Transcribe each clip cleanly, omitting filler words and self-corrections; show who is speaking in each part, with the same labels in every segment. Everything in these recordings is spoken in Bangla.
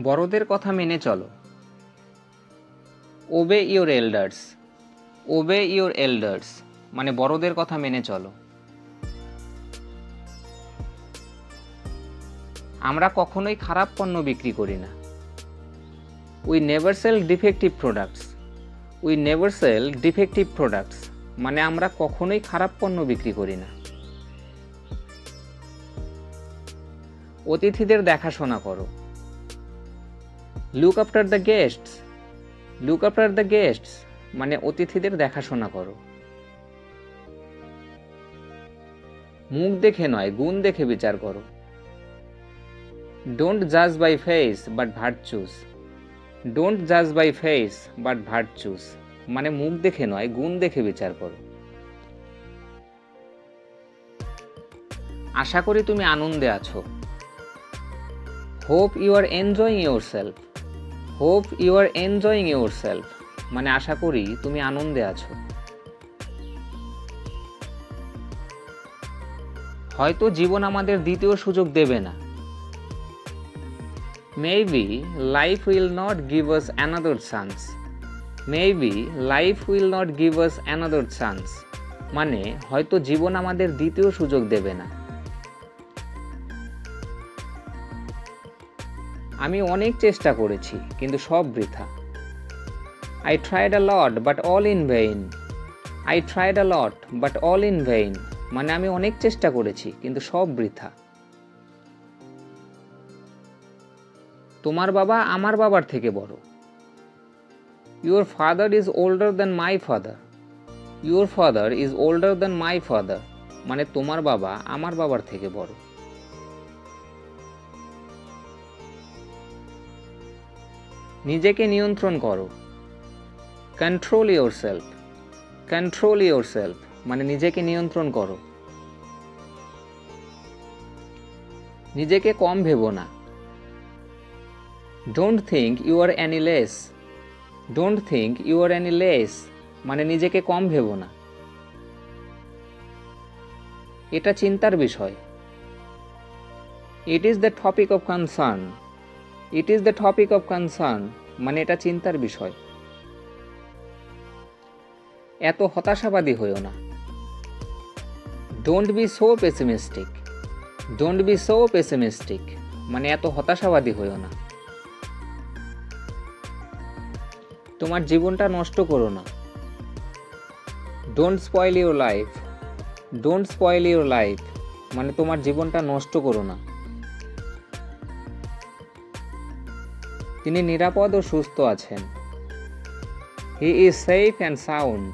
Speaker 1: বড়দের কথা মেনে চলো। ওবে ইওর এল্ডার্স। ওবে ইওর এল্ডার্স মানে বড়দের কথা মেনে চলো। আমরা কখনোই খারাপ পণ্য বিক্রি করি না। We never sell defective products. We never sell defective products মানে আমরা কখনোই খারাপ পণ্য বিক্রি করি না। অতিথিদের দেখাশোনা করো। Look after the guests. Look after the guests মানে অতিথিদের দেখাশোনা করো। মুখ দেখে নয়, গুণ দেখে বিচার করো। ডোন্ট জাজ by face but virtues. Don't জাজ বাই ফেস বাট ভার্চুস মানে মুখ দেখে নয়, গুণ দেখে বিচার করো। আশা করি তুমি আনন্দে আছো। Hope you are enjoying yourself. Hope you are enjoying yourself মানে আশা করি তুমি আনন্দে আছো। হয়তো জীবন আমাদের দ্বিতীয় সুযোগ দেবে না। Maybe life will not give us another chance. Maybe life will not give us another chance মানে হয়তো জীবন আমাদের দ্বিতীয় সুযোগ দেবে না। আমি অনেক চেষ্টা করেছি কিন্তু সব বৃথা। I tried a lot but all in vain. I tried a lot but all in vain মানে আমি অনেক চেষ্টা করেছি কিন্তু সব বৃথা। তোমার বাবা আমার বাবার থেকে বড়। Your father is older than my father. Your father is older than my father মানে তোমার বাবা আমার বাবার থেকে বড়। নিজেকে নিয়ন্ত্রণ করো। Control yourself. কন্ট্রোল ইয়োরসেলফ মানে নিজেকে নিয়ন্ত্রণ করো। নিজেকে কম ভেবো না। Don't think you are any less. Don't think you are any less মানে নিজেকে কম ভেবো না। এটা চিন্তার বিষয়। It is the topic of concern. It is the topic of concern মানে এটা চিন্তার বিষয়। এত হতাশাবাদী হইও না। Don't be so pessimistic. Don't be so pessimistic মানে এত হতাশাবাদী হইও না। তোমার জীবনটা নষ্ট করো না। Don't spoil your life. Don't spoil your life মানে তোমার জীবনটা নষ্ট করো না। তিনি নিরাপদ ও সুস্থ আছেন। He is safe and sound.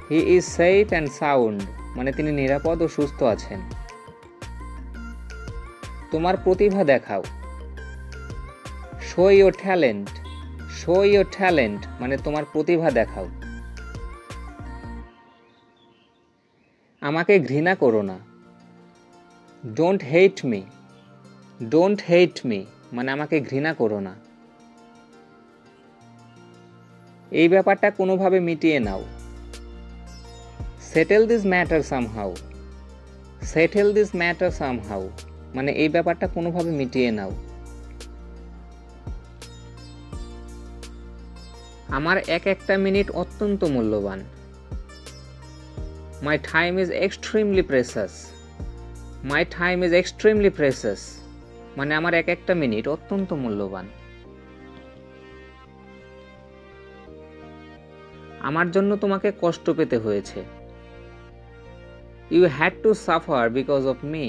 Speaker 1: He is safe and sound মানে তিনি নিরাপদ ও সুস্থ আছেন। তোমার প্রতিভা দেখাও। Show your talent. Show your talent মানে তোমার প্রতিভা দেখাও। আমাকে ঘৃণা করো না। Don't hate me. Don't hate me মানে আমাকে ঘৃণা করো না। এই ব্যাপারটা কোনোভাবে মিটিয়ে নাও। Settle this matter somehow. Settle this matter somehow মানে এই ব্যাপারটা কোনোভাবে মিটিয়ে নাও। আমার এক একটা মিনিট অত্যন্ত মূল্যবান। My time is extremely precious. My time is extremely precious মানে আমার এক একটা মিনিট অত্যন্ত মূল্যবান। আমার জন্য তোমাকে কষ্ট পেতে হয়েছে। You had to suffer because of me.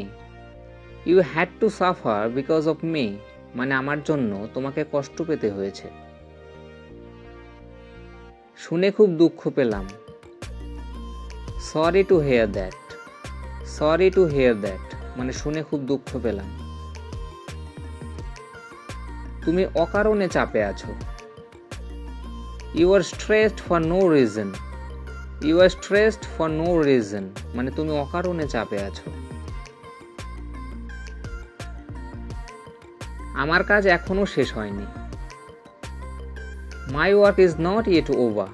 Speaker 1: You had to suffer because of me মানে আমার জন্য তোমাকে কষ্ট পেতে হয়েছে। শুনে খুব দুঃখ পেলাম। Sorry to hear that. Sorry to hear that মানে শুনে খুব দুঃখ পেলাম। তুমি অকারণে চাপে আছো। You are stressed for no reason. You are stressed for no reason মানে তুমি অকারণে চাপে আছো। আমার কাজ এখনো শেষ হয়নি। My work is not yet over.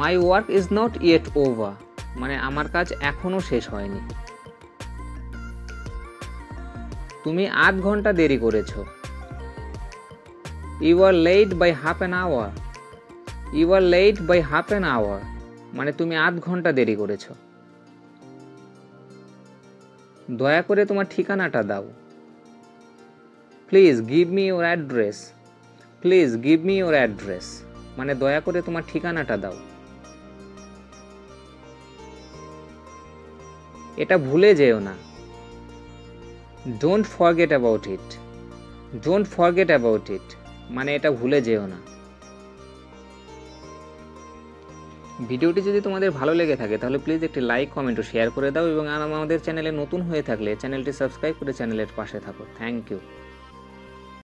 Speaker 1: My work is not yet over মানে আমার কাজ এখনো শেষ হয়নি। তুমি 8 ঘন্টা দেরি করেছো। You are late by half an hour. You are late by half an hour মানে তুমি আধ ঘন্টা দেরি করেছ। দয়া করে তোমার ঠিকানাটা দাও। Please give me your address. Please give me your address মানে দয়া করে তোমার ঠিকানাটা দাও। এটা ভুলে যেও না। Don't forget about it. Don't forget about it মানে এটা ভুলে যেও না। ভিডিওটি যদি তোমাদের ভালো লেগে থাকে তাহলে প্লিজ একটি লাইক, কমেন্ট ও শেয়ার করে দাও এবং আমাদের চ্যানেলে নতুন হয়ে থাকলে চ্যানেলটি সাবস্ক্রাইব করে চ্যানেলের পাশে থাকো। Thank you.